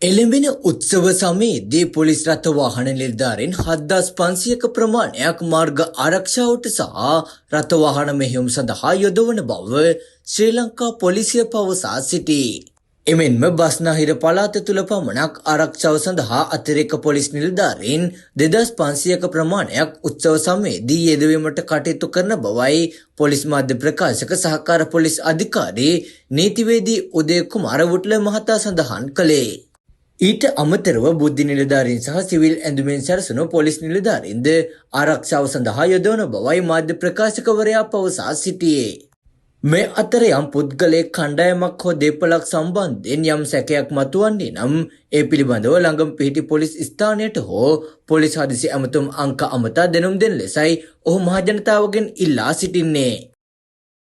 එළඹෙන උත්සව සමයේදී පොලිස් රථ වාහන නිලධාරීන් 7500ක ප්‍රමාණයක් මාර්ග ආරක්ෂාවට සහ රථ වාහන මෙහෙයුම් සඳහා යොදවන බව ශ්‍රී ලංකා පොලිසිය පවසා සිටී. එමෙන්ම බස්නාහිර පළාත තුළ පමණක් ආරක්ෂාව සඳහා අතිරේක පොලිස් නිලධාරීන් 2500ක ප්‍රමාණයක් උත්සව සමයේදී යෙදවීමට කටයුතු කරන බවයි පොලිස් මාධ්‍ය ප්‍රකාශක සහකාර පොලිස් අධිකාරී නීතිවේදී උදය කුමාර වුට්ල මහතා සඳහන් කළේ. ඊට අමතරව බුද්ධි නිලධාරීන් සහ සිවිල් ඇඳුමෙන් සැරසුණු පොලිස් නිලධාරීන්ද ආරක්ෂාව සඳහා යොදවන බවයි මාධ්‍ය ප්‍රකාශකවරයා පවසා සිටියේ. මේ අතර යම් පුද්ගලයෙක් කණ්ඩායමක් හෝ දේපලක් සම්බන්ධයෙන් යම් සැකයක් මතුවන්නේ නම් ඒ පිළිබඳව ළඟම පිහිටි පොලිස් ස්ථානයට හෝ පොලිස් හදිසි ඇමතුම් අංක අමතා දැනුම් දෙන ලෙසයි ඔහු මහජනතාවගෙන් ඉල්ලා සිටින්නේ.